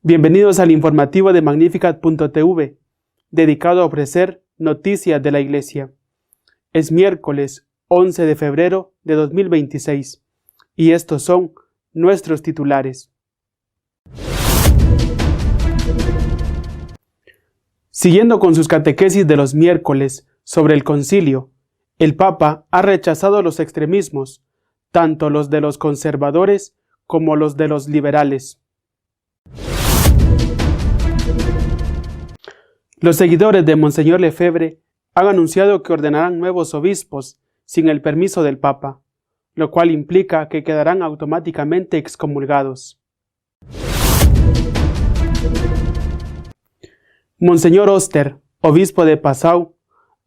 Bienvenidos al informativo de Magnificat.tv, dedicado a ofrecer noticias de la Iglesia. Es miércoles 11 de febrero de 2026 y estos son nuestros titulares. Siguiendo con sus catequesis de los miércoles sobre el concilio, el Papa ha rechazado los extremismos, tanto los de los conservadores como los de los liberales. Los seguidores de Monseñor Lefebvre han anunciado que ordenarán nuevos obispos sin el permiso del Papa, lo cual implica que quedarán automáticamente excomulgados. Monseñor Oster, obispo de Passau,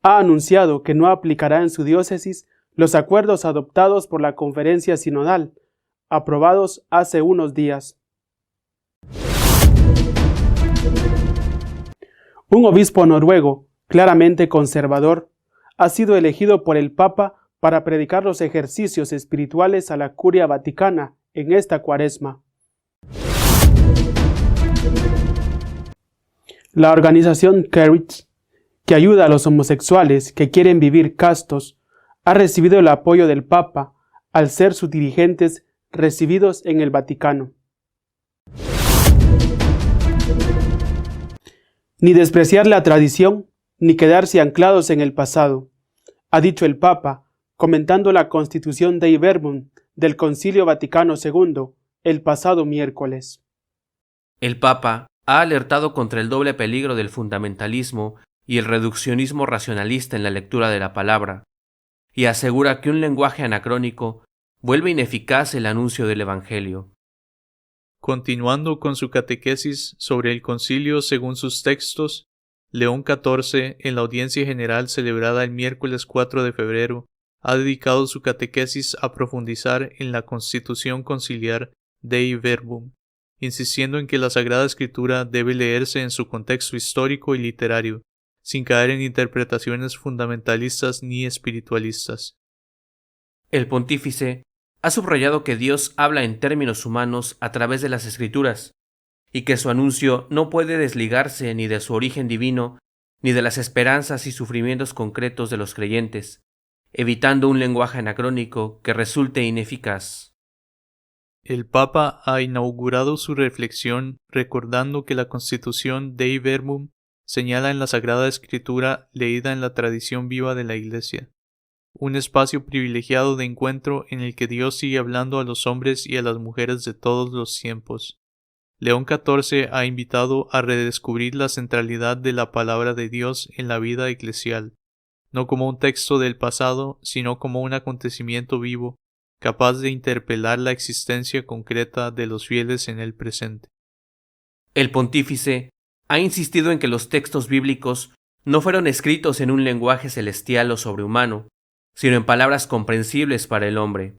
ha anunciado que no aplicará en su diócesis los acuerdos adoptados por la Conferencia Sinodal, aprobados hace unos días. Un obispo noruego, claramente conservador, ha sido elegido por el Papa para predicar los ejercicios espirituales a la Curia Vaticana en esta Cuaresma. La organización Carity, que ayuda a los homosexuales que quieren vivir castos, ha recibido el apoyo del Papa al ser sus dirigentes recibidos en el Vaticano. Ni despreciar la tradición, ni quedarse anclados en el pasado, ha dicho el Papa, comentando la Constitución Dei Verbum del Concilio Vaticano II el pasado miércoles. El Papa ha alertado contra el doble peligro del fundamentalismo y el reduccionismo racionalista en la lectura de la palabra, y asegura que un lenguaje anacrónico vuelve ineficaz el anuncio del Evangelio. Continuando con su catequesis sobre el concilio según sus textos, León XIV, en la audiencia general celebrada el miércoles 4 de febrero, ha dedicado su catequesis a profundizar en la constitución conciliar Dei Verbum, insistiendo en que la Sagrada Escritura debe leerse en su contexto histórico y literario, sin caer en interpretaciones fundamentalistas ni espiritualistas. El pontífice ha subrayado que Dios habla en términos humanos a través de las Escrituras, y que su anuncio no puede desligarse ni de su origen divino, ni de las esperanzas y sufrimientos concretos de los creyentes, evitando un lenguaje anacrónico que resulte ineficaz. El Papa ha inaugurado su reflexión recordando que la Constitución Dei Verbum señala en la Sagrada Escritura leída en la tradición viva de la Iglesia, un espacio privilegiado de encuentro en el que Dios sigue hablando a los hombres y a las mujeres de todos los tiempos. León XIV ha invitado a redescubrir la centralidad de la palabra de Dios en la vida eclesial, no como un texto del pasado, sino como un acontecimiento vivo, capaz de interpelar la existencia concreta de los fieles en el presente. El pontífice ha insistido en que los textos bíblicos no fueron escritos en un lenguaje celestial o sobrehumano, sino en palabras comprensibles para el hombre.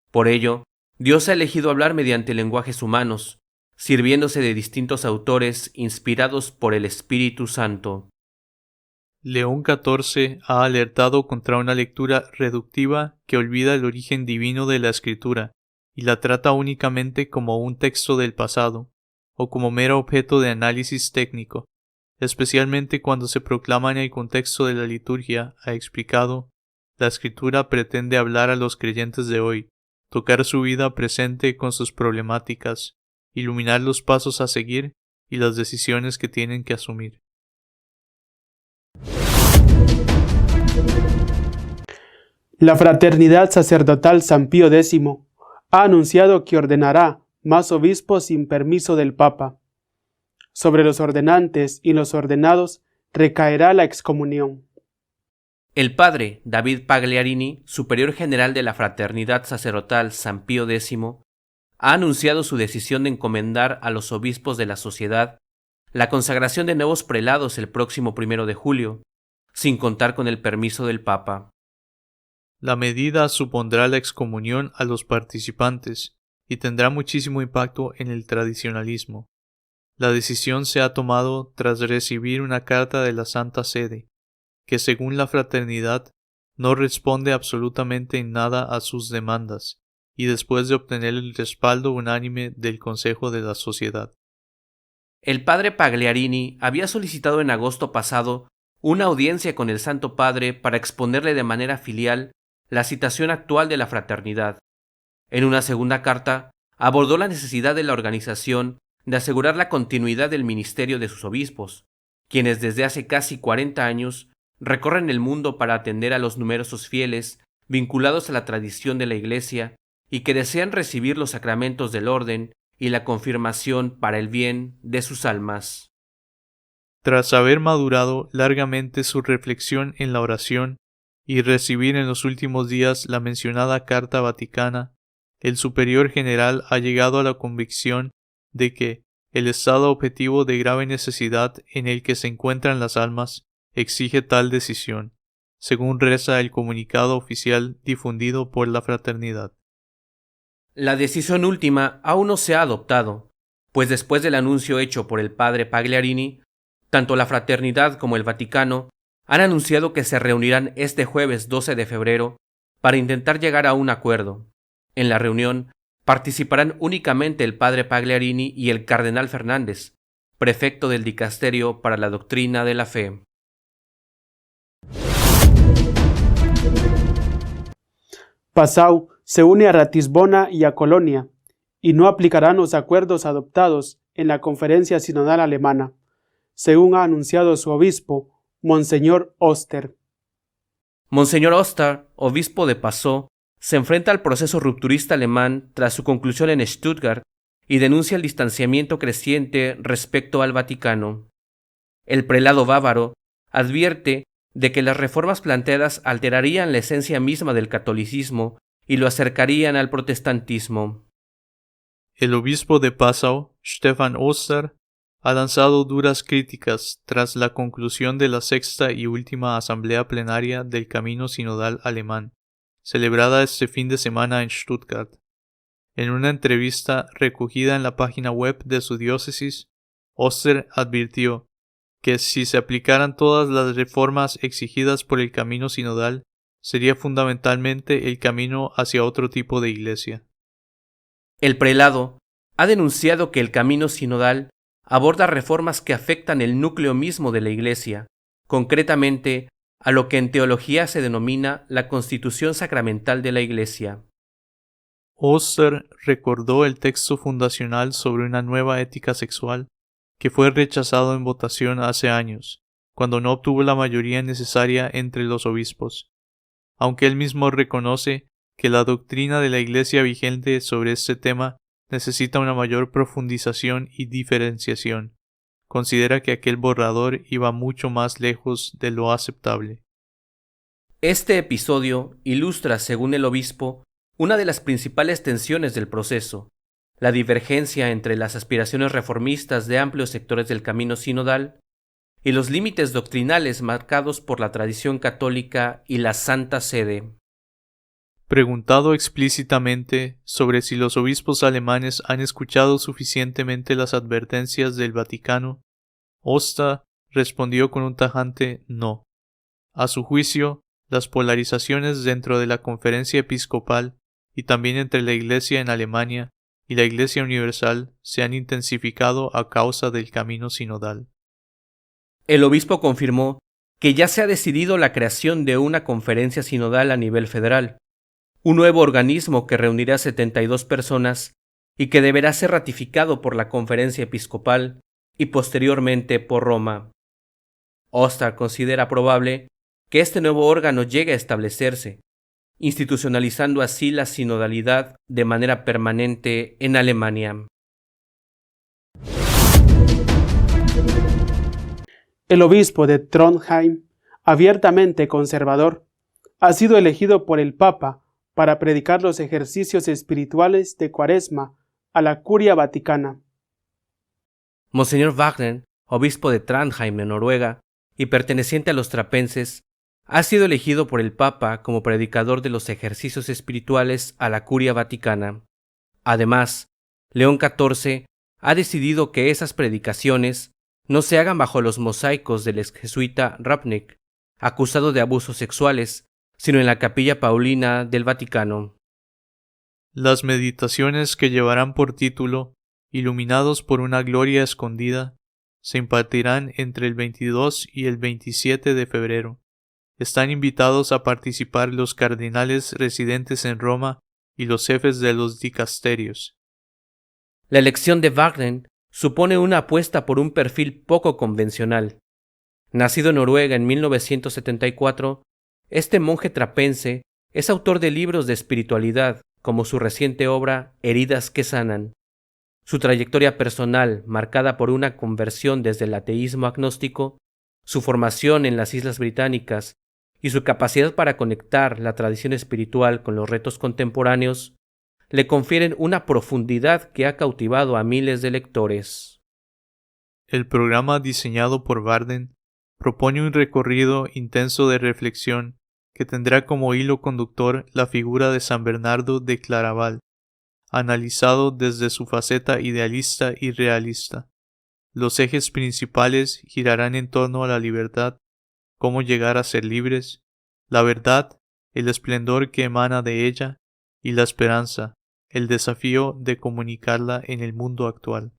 Por ello, Dios ha elegido hablar mediante lenguajes humanos, sirviéndose de distintos autores inspirados por el Espíritu Santo. León XIV ha alertado contra una lectura reductiva que olvida el origen divino de la Escritura y la trata únicamente como un texto del pasado, o como mero objeto de análisis técnico, especialmente cuando se proclama en el contexto de la liturgia, ha explicado. La Escritura pretende hablar a los creyentes de hoy, tocar su vida presente con sus problemáticas, iluminar los pasos a seguir y las decisiones que tienen que asumir. La Fraternidad Sacerdotal San Pío X ha anunciado que ordenará más obispos sin permiso del Papa. Sobre los ordenantes y los ordenados recaerá la excomunión. El padre David Pagliarini, superior general de la Fraternidad Sacerdotal San Pío X, ha anunciado su decisión de encomendar a los obispos de la sociedad la consagración de nuevos prelados el próximo 1 de julio, sin contar con el permiso del Papa. La medida supondrá la excomunión a los participantes y tendrá muchísimo impacto en el tradicionalismo. La decisión se ha tomado tras recibir una carta de la Santa Sede, que según la fraternidad no responde absolutamente en nada a sus demandas, y después de obtener el respaldo unánime del Consejo de la Sociedad. El padre Pagliarini había solicitado en agosto pasado una audiencia con el Santo Padre para exponerle de manera filial la situación actual de la fraternidad. En una segunda carta, abordó la necesidad de la organización de asegurar la continuidad del ministerio de sus obispos, quienes desde hace casi 40 años recorren el mundo para atender a los numerosos fieles vinculados a la tradición de la Iglesia y que desean recibir los sacramentos del orden y la confirmación para el bien de sus almas. Tras haber madurado largamente su reflexión en la oración y recibir en los últimos días la mencionada Carta Vaticana, el Superior General ha llegado a la convicción de que el estado objetivo de grave necesidad en el que se encuentran las almas exige tal decisión, según reza el comunicado oficial difundido por la Fraternidad. La decisión última aún no se ha adoptado, pues después del anuncio hecho por el padre Pagliarini, tanto la Fraternidad como el Vaticano han anunciado que se reunirán este jueves 12 de febrero para intentar llegar a un acuerdo. En la reunión participarán únicamente el padre Pagliarini y el cardenal Fernández, prefecto del Dicasterio para la Doctrina de la Fe. Passau se une a Ratisbona y a Colonia, y no aplicarán los acuerdos adoptados en la Conferencia Sinodal Alemana, según ha anunciado su obispo, Monseñor Oster. Monseñor Oster, obispo de Passau, se enfrenta al proceso rupturista alemán tras su conclusión en Stuttgart y denuncia el distanciamiento creciente respecto al Vaticano. El prelado bávaro advierte de que las reformas planteadas alterarían la esencia misma del catolicismo y lo acercarían al protestantismo. El obispo de Passau, Stefan Oster, ha lanzado duras críticas tras la conclusión de la sexta y última asamblea plenaria del Camino Sinodal Alemán, celebrada este fin de semana en Stuttgart. En una entrevista recogida en la página web de su diócesis, Oster advirtió que si se aplicaran todas las reformas exigidas por el Camino Sinodal, sería fundamentalmente el camino hacia otro tipo de iglesia. El prelado ha denunciado que el Camino Sinodal aborda reformas que afectan el núcleo mismo de la Iglesia, concretamente a lo que en teología se denomina la constitución sacramental de la Iglesia. Oster recordó el texto fundacional sobre una nueva ética sexual que fue rechazado en votación hace años, cuando no obtuvo la mayoría necesaria entre los obispos. Aunque él mismo reconoce que la doctrina de la Iglesia vigente sobre este tema necesita una mayor profundización y diferenciación, considera que aquel borrador iba mucho más lejos de lo aceptable. Este episodio ilustra, según el obispo, una de las principales tensiones del proceso, la divergencia entre las aspiraciones reformistas de amplios sectores del camino sinodal y los límites doctrinales marcados por la tradición católica y la Santa Sede. Preguntado explícitamente sobre si los obispos alemanes han escuchado suficientemente las advertencias del Vaticano, Oster respondió con un tajante no. A su juicio, las polarizaciones dentro de la Conferencia Episcopal y también entre la Iglesia en Alemania y la Iglesia Universal se han intensificado a causa del camino sinodal. El obispo confirmó que ya se ha decidido la creación de una conferencia sinodal a nivel federal, un nuevo organismo que reunirá 72 personas y que deberá ser ratificado por la Conferencia Episcopal y posteriormente por Roma. Oster considera probable que este nuevo órgano llegue a establecerse, institucionalizando así la sinodalidad de manera permanente en Alemania. El obispo de Trondheim, abiertamente conservador, ha sido elegido por el Papa para predicar los ejercicios espirituales de Cuaresma a la Curia Vaticana. Monseñor Wagner, obispo de Trondheim en Noruega y perteneciente a los trapenses, ha sido elegido por el Papa como predicador de los ejercicios espirituales a la Curia Vaticana. Además, León XIV ha decidido que esas predicaciones no se hagan bajo los mosaicos del ex jesuita Rupnik, acusado de abusos sexuales, sino en la Capilla Paulina del Vaticano. Las meditaciones, que llevarán por título Iluminados por una gloria escondida, se impartirán entre el 22 y el 27 de febrero. Están invitados a participar los cardenales residentes en Roma y los jefes de los dicasterios. La elección de Wagner supone una apuesta por un perfil poco convencional. Nacido en Noruega en 1974, este monje trapense es autor de libros de espiritualidad, como su reciente obra Heridas que sanan. Su trayectoria personal, marcada por una conversión desde el ateísmo agnóstico, su formación en las Islas Británicas y su capacidad para conectar la tradición espiritual con los retos contemporáneos, le confieren una profundidad que ha cautivado a miles de lectores. El programa diseñado por Varden propone un recorrido intenso de reflexión que tendrá como hilo conductor la figura de San Bernardo de Claraval, analizado desde su faceta idealista y realista. Los ejes principales girarán en torno a la libertad, cómo llegar a ser libres, la verdad, el esplendor que emana de ella, y la esperanza, el desafío de comunicarla en el mundo actual.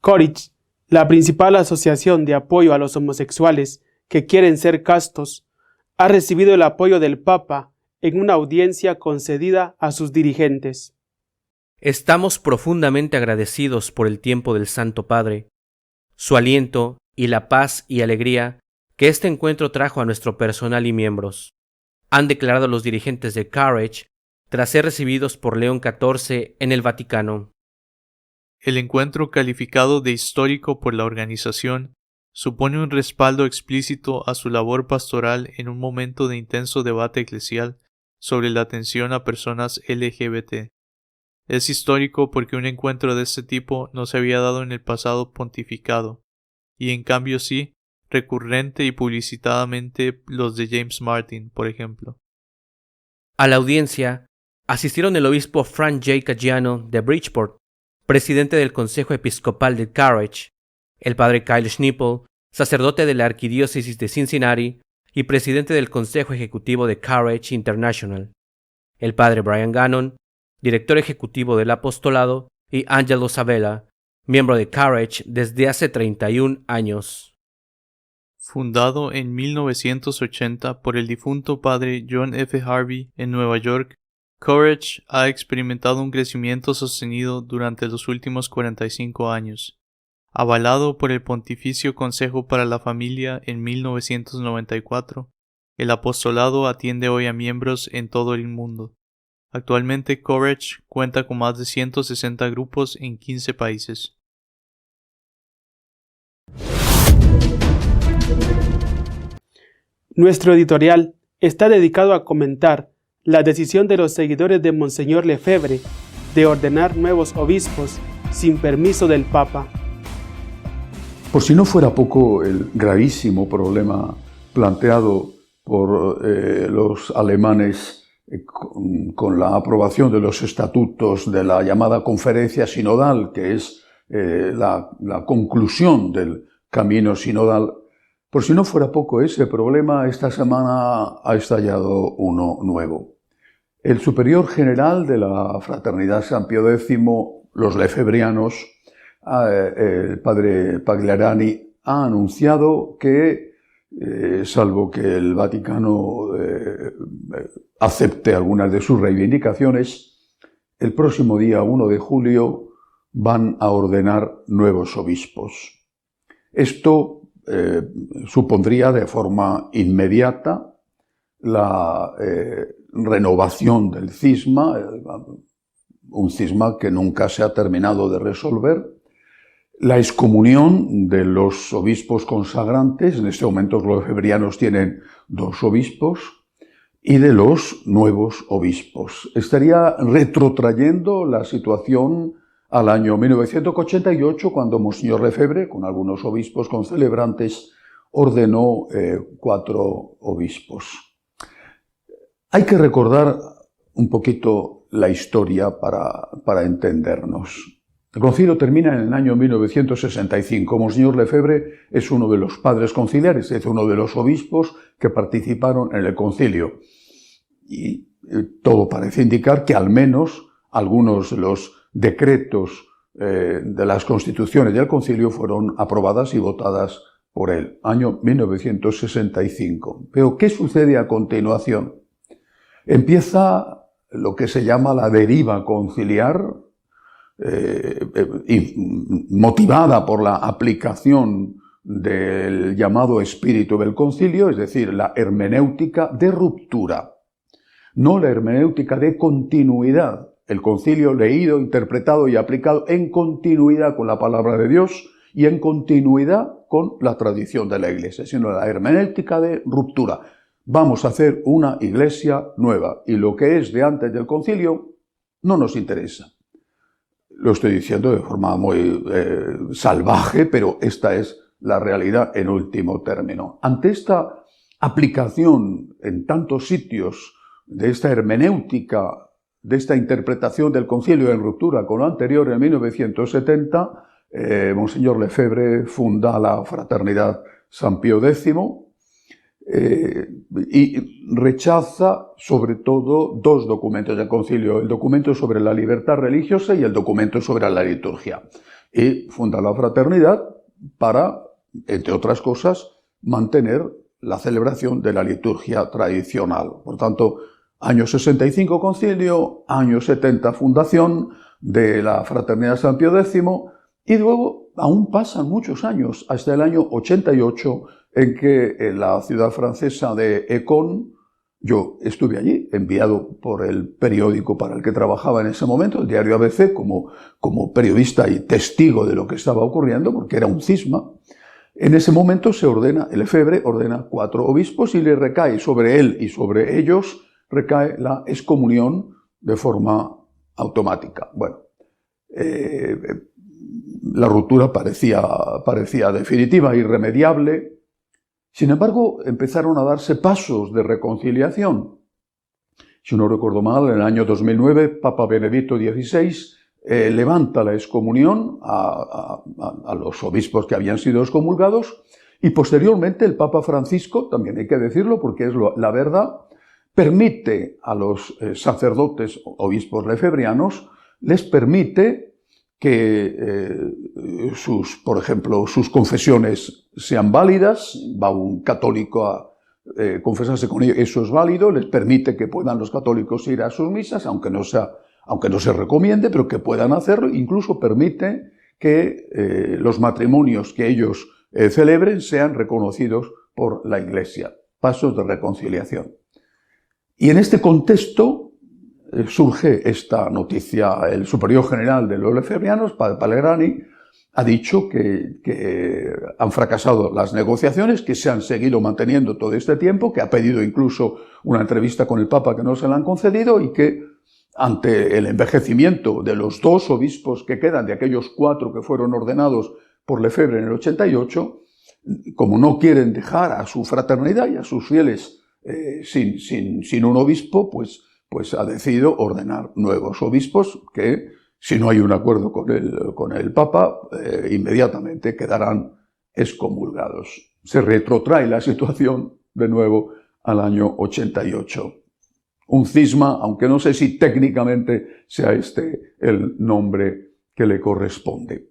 Courage, la principal asociación de apoyo a los homosexuales que quieren ser castos, ha recibido el apoyo del Papa en una audiencia concedida a sus dirigentes. Estamos profundamente agradecidos por el tiempo del Santo Padre, su aliento y la paz y alegría que este encuentro trajo a nuestro personal y miembros, han declarado los dirigentes de Courage tras ser recibidos por León XIV en el Vaticano. El encuentro, calificado de histórico por la organización, supone un respaldo explícito a su labor pastoral en un momento de intenso debate eclesial sobre la atención a personas LGBT. Es histórico porque un encuentro de este tipo no se había dado en el pasado pontificado, y en cambio sí, recurrente y publicitadamente los de James Martin, por ejemplo. A la audiencia asistieron el obispo Frank J. Caggiano de Bridgeport, presidente del Consejo Episcopal de Courage, el padre Kyle Schnippel, sacerdote de la Arquidiócesis de Cincinnati y presidente del Consejo Ejecutivo de Courage International, el padre Brian Gannon, director ejecutivo del apostolado, y Angelo Sabella, miembro de Courage desde hace 31 años. Fundado en 1980 por el difunto padre John F. Harvey en Nueva York, Courage ha experimentado un crecimiento sostenido durante los últimos 45 años. Avalado por el Pontificio Consejo para la Familia en 1994, el apostolado atiende hoy a miembros en todo el mundo. Actualmente Courage cuenta con más de 160 grupos en 15 países. Nuestro editorial está dedicado a comentar la decisión de los seguidores de Monseñor Lefebvre de ordenar nuevos obispos sin permiso del Papa. Por si no fuera poco el gravísimo problema planteado por los alemanes con la aprobación de los estatutos de la llamada Conferencia Sinodal, que es la conclusión del camino sinodal. Por si no fuera poco ese problema, esta semana ha estallado uno nuevo. El superior general de la Fraternidad San Pío X, los lefebrianos, el padre Pagliarani, ha anunciado que, salvo que el Vaticano acepte algunas de sus reivindicaciones, el próximo día 1 de julio van a ordenar nuevos obispos. Esto supondría de forma inmediata la renovación del cisma, un cisma que nunca se ha terminado de resolver, la excomunión de los obispos consagrantes, en este momento los lefebrianos tienen 2 obispos, y de los nuevos obispos. Estaría retrotrayendo la situación al año 1988, cuando Monseñor Lefebvre, con algunos obispos concelebrantes, ordenó 4 obispos. Hay que recordar un poquito la historia para entendernos. El concilio termina en el año 1965. Monseñor Lefebvre es uno de los padres conciliares, es uno de los obispos que participaron en el concilio. Y todo parece indicar que al menos algunos de los decretos de las constituciones del concilio fueron aprobadas y votadas por él. Año 1965. Pero ¿qué sucede a continuación? Empieza lo que se llama la deriva conciliar, motivada por la aplicación del llamado espíritu del concilio, es decir, la hermenéutica de ruptura, no la hermenéutica de continuidad. El concilio leído, interpretado y aplicado en continuidad con la palabra de Dios y en continuidad con la tradición de la Iglesia, sino la hermenéutica de ruptura. Vamos a hacer una iglesia nueva y lo que es de antes del concilio no nos interesa. Lo estoy diciendo de forma muy salvaje, pero esta es la realidad en último término. Ante esta aplicación en tantos sitios de esta hermenéutica, de esta interpretación del concilio en ruptura con lo anterior, en 1970, Monseñor Lefebvre funda la Fraternidad San Pío X y rechaza sobre todo dos documentos del concilio, el documento sobre la libertad religiosa y el documento sobre la liturgia. Y funda la Fraternidad para, entre otras cosas, mantener la celebración de la liturgia tradicional. Por tanto, año 65 concilio, año 70 fundación de la Fraternidad San Pío X, y luego aún pasan muchos años, hasta el año 88, en que en la ciudad francesa de Écon, yo estuve allí, enviado por el periódico para el que trabajaba en ese momento, el diario ABC, como periodista y testigo de lo que estaba ocurriendo, porque era un cisma. En ese momento se ordena, Lefebvre ordena 4 obispos y le recae sobre él y sobre ellos recae la excomunión de forma automática. Bueno, la ruptura parecía definitiva, irremediable. Sin embargo, empezaron a darse pasos de reconciliación. Si no recuerdo mal, en el año 2009, Papa Benedicto XVI levanta la excomunión a los obispos que habían sido excomulgados y posteriormente el Papa Francisco, también hay que decirlo porque es la verdad, permite a los sacerdotes, obispos lefebrianos, les permite que por ejemplo, sus confesiones sean válidas. Va un católico a confesarse con ellos, eso es válido, les permite que puedan los católicos ir a sus misas, aunque no se recomiende, pero que puedan hacerlo, incluso permite que los matrimonios que ellos celebren sean reconocidos por la Iglesia. Pasos de reconciliación. Y en este contexto surge esta noticia. El superior general de los lefebrianos, Padre Pellegrani, ha dicho que han fracasado las negociaciones, que se han seguido manteniendo todo este tiempo, que ha pedido incluso una entrevista con el Papa que no se la han concedido y que ante el envejecimiento de los 2 obispos que quedan, de aquellos 4 que fueron ordenados por Lefebvre en el 88, como no quieren dejar a su fraternidad y a sus fieles sin un obispo, pues ha decidido ordenar nuevos obispos que, si no hay un acuerdo con el Papa, inmediatamente quedarán excomulgados. Se retrotrae la situación de nuevo al año 88. Un cisma, aunque no sé si técnicamente sea este el nombre que le corresponde.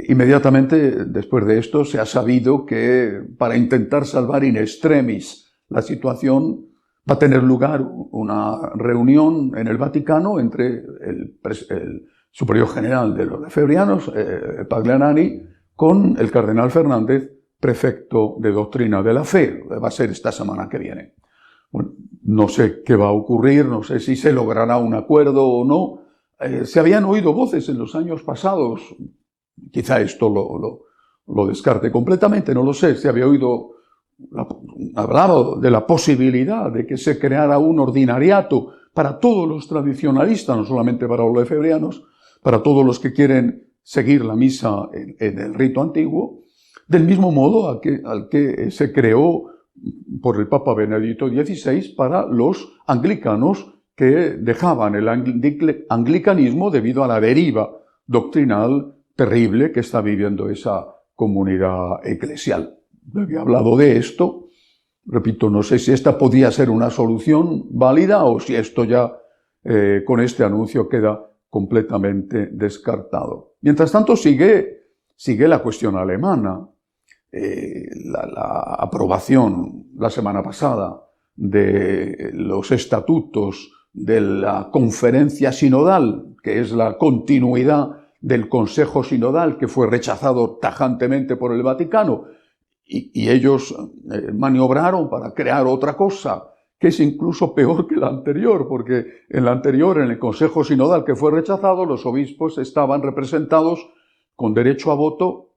Inmediatamente después de esto se ha sabido que para intentar salvar in extremis la situación va a tener lugar una reunión en el Vaticano entre el superior general de los lefebrianos, Paglianani, con el cardenal Fernández, prefecto de doctrina de la fe. Va a ser esta semana que viene. Bueno, no sé qué va a ocurrir, no sé si se logrará un acuerdo o no. Se habían oído voces en los años pasados, quizá esto lo descarte completamente, no lo sé, se había oído hablado de la posibilidad de que se creara un ordinariato para todos los tradicionalistas, no solamente para los lefebrianos, para todos los que quieren seguir la misa en el rito antiguo, del mismo modo al que se creó por el Papa Benedicto XVI para los anglicanos que dejaban el anglicanismo debido a la deriva doctrinal terrible que está viviendo esa comunidad eclesial. Había hablado de esto. Repito, no sé si esta podía ser una solución válida o si esto ya con este anuncio queda completamente descartado. Mientras tanto sigue la cuestión alemana. La aprobación la semana pasada de los estatutos de la conferencia sinodal, que es la continuidad del Consejo Sinodal, que fue rechazado tajantemente por el Vaticano, y ellos maniobraron para crear otra cosa, que es incluso peor que la anterior, porque en la anterior, en el Consejo Sinodal que fue rechazado, los obispos estaban representados con derecho a voto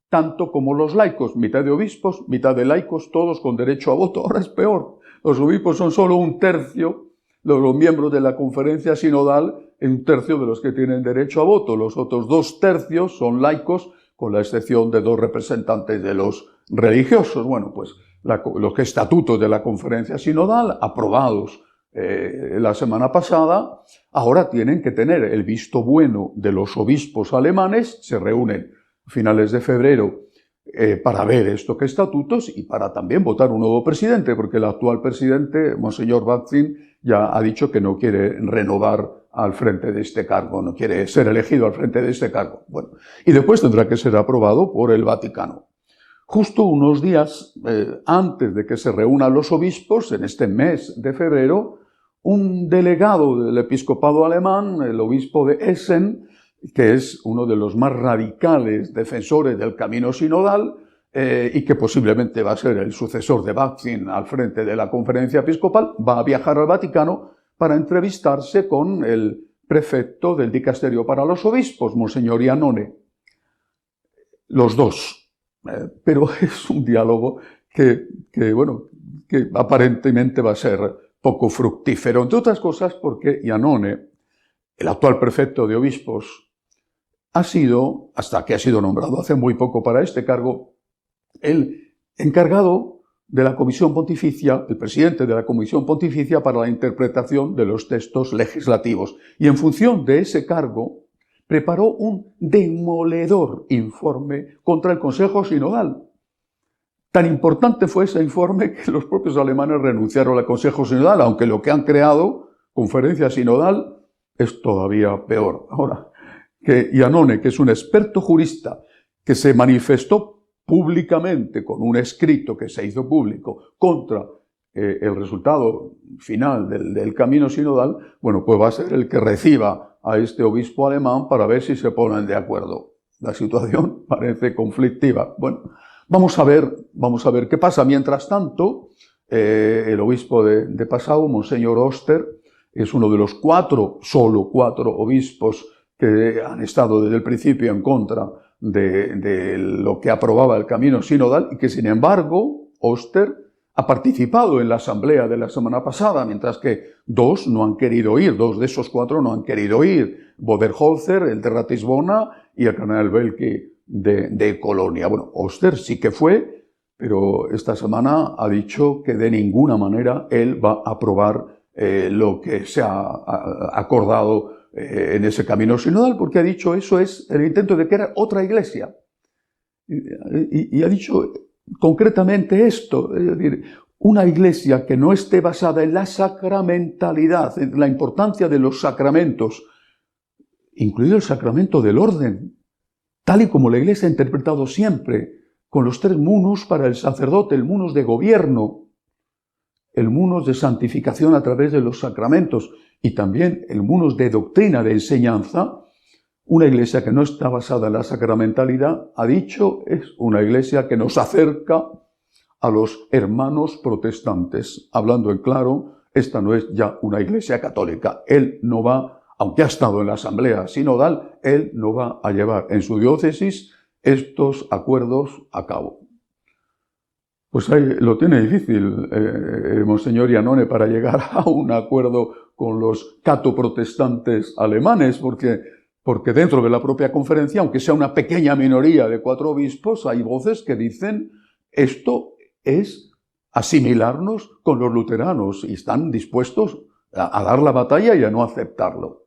tanto como los laicos, mitad de obispos, mitad de laicos, todos con derecho a voto. Ahora es peor, los obispos son solo un tercio, los miembros de la conferencia sinodal, un tercio de los que tienen derecho a voto, los otros 2/3 son laicos, con la excepción de 2 representantes de los religiosos. Bueno, pues los estatutos de la conferencia sinodal, aprobados la semana pasada, ahora tienen que tener el visto bueno de los obispos alemanes. Se reúnen a finales de febrero para ver estos estatutos y para también votar un nuevo presidente, porque el actual presidente, Monseñor Batzin, ya ha dicho que no quiere renovar al frente de este cargo, no quiere ser elegido al frente de este cargo. Bueno, y después tendrá que ser aprobado por el Vaticano. Justo unos días antes de que se reúnan los obispos, en este mes de febrero, un delegado del episcopado alemán, el obispo de Essen, que es uno de los más radicales defensores del camino sinodal y que posiblemente va a ser el sucesor de Batzin al frente de la conferencia episcopal, va a viajar al Vaticano para entrevistarse con el prefecto del dicasterio para los obispos, Monseñor Iannone. Los dos. Pero es un diálogo que aparentemente va a ser poco fructífero, entre otras cosas porque Iannone, el actual prefecto de obispos, ha sido, hasta que ha sido nombrado hace muy poco para este cargo, el encargado de la Comisión Pontificia, el presidente de la Comisión Pontificia para la interpretación de los textos legislativos. Y en función de ese cargo, preparó un demoledor informe contra el Consejo Sinodal. Tan importante fue ese informe que los propios alemanes renunciaron al Consejo Sinodal, aunque lo que han creado, conferencia sinodal, es todavía peor. Ahora, que Iannone, que es un experto jurista, que se manifestó públicamente con un escrito que se hizo público contra el resultado final del camino sinodal, bueno, pues va a ser el que reciba a este obispo alemán para ver si se ponen de acuerdo. La situación parece conflictiva. Bueno, vamos a ver qué pasa. Mientras tanto, el obispo de Passau, Monseñor Oster, es uno de los solo cuatro obispos que han estado desde el principio en contra de lo que aprobaba el camino sinodal y que, sin embargo, Oster ha participado en la asamblea de la semana pasada, mientras que 2 no han querido ir, 2 de esos 4 no han querido ir. Boderholzer, el de Ratisbona, y el cardenal Welki de Colonia. Bueno, Oster sí que fue, pero esta semana ha dicho que de ninguna manera él va a aprobar lo que se ha acordado en ese camino sinodal, porque ha dicho eso es el intento de crear otra iglesia. Y ha dicho concretamente esto, es decir, una iglesia que no esté basada en la sacramentalidad, en la importancia de los sacramentos, incluido el sacramento del orden, tal y como la iglesia ha interpretado siempre, con los 3 munus para el sacerdote, el munus de gobierno, el munus de santificación a través de los sacramentos y también el munus de doctrina, de enseñanza. Una iglesia que no está basada en la sacramentalidad, ha dicho, es una iglesia que nos acerca a los hermanos protestantes. Hablando en claro, esta no es ya una iglesia católica. Él no va, aunque ha estado en la asamblea sinodal, él no va a llevar en su diócesis estos acuerdos a cabo. Pues ahí lo tiene difícil Monseñor Iannone para llegar a un acuerdo con los catoprotestantes alemanes, porque dentro de la propia conferencia, aunque sea una pequeña minoría de 4 obispos, hay voces que dicen esto es asimilarnos con los luteranos y están dispuestos a dar la batalla y a no aceptarlo.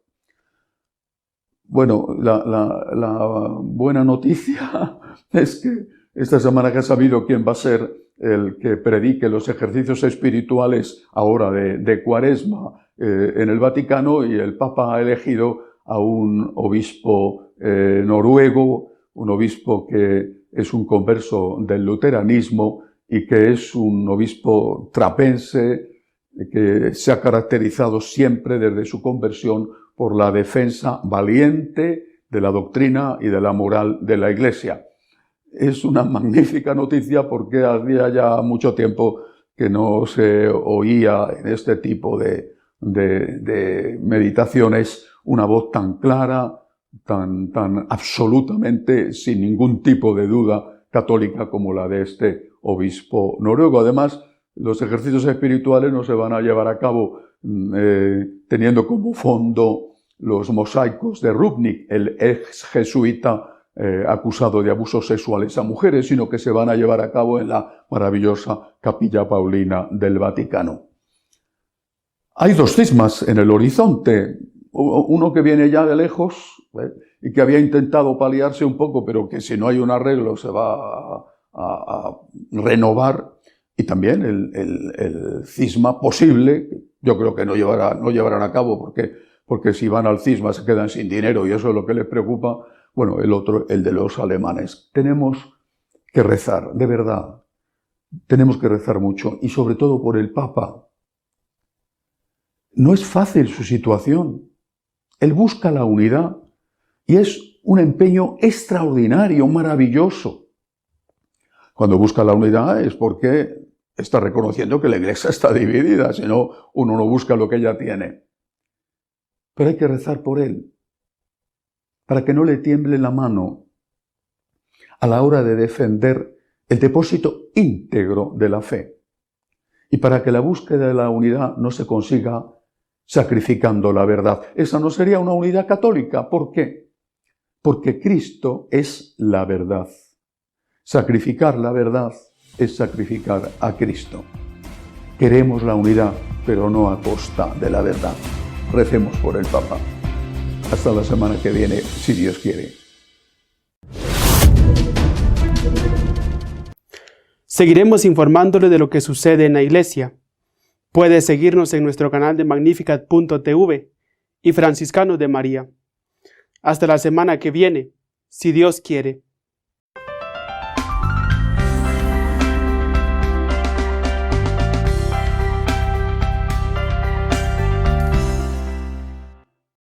Bueno, la buena noticia es que esta semana que ha sabido quién va a ser el que predique los ejercicios espirituales ahora de Cuaresma en el Vaticano, y el Papa ha elegido a un obispo noruego, un obispo que es un converso del luteranismo y que es un obispo trapense que se ha caracterizado siempre desde su conversión por la defensa valiente de la doctrina y de la moral de la Iglesia. Es una magnífica noticia porque hacía ya mucho tiempo que no se oía en este tipo de meditaciones una voz tan clara, tan absolutamente, sin ningún tipo de duda, católica como la de este obispo noruego. Además, los ejercicios espirituales no se van a llevar a cabo teniendo como fondo los mosaicos de Rupnik, el ex jesuita acusado de abusos sexuales a mujeres, sino que se van a llevar a cabo en la maravillosa Capilla Paulina del Vaticano. Hay dos cismas en el horizonte, uno que viene ya de lejos y que había intentado paliarse un poco, pero que si no hay un arreglo se va a renovar, y también el cisma posible, yo creo que no llevarán a cabo porque si van al cisma se quedan sin dinero y eso es lo que les preocupa. Bueno, el otro, el de los alemanes. Tenemos que rezar, de verdad. Tenemos que rezar mucho, y sobre todo por el Papa. No es fácil su situación. Él busca la unidad y es un empeño extraordinario, maravilloso. Cuando busca la unidad es porque está reconociendo que la Iglesia está dividida, si no, uno no busca lo que ella tiene. Pero hay que rezar por él, para que no le tiemble la mano a la hora de defender el depósito íntegro de la fe, y para que la búsqueda de la unidad no se consiga sacrificando la verdad. Esa no sería una unidad católica. ¿Por qué? Porque Cristo es la verdad. Sacrificar la verdad es sacrificar a Cristo. Queremos la unidad, pero no a costa de la verdad. Recemos por el Papa. Hasta la semana que viene, si Dios quiere. Seguiremos informándole de lo que sucede en la Iglesia. Puede seguirnos en nuestro canal de Magnificat.tv y Franciscanos de María. Hasta la semana que viene, si Dios quiere.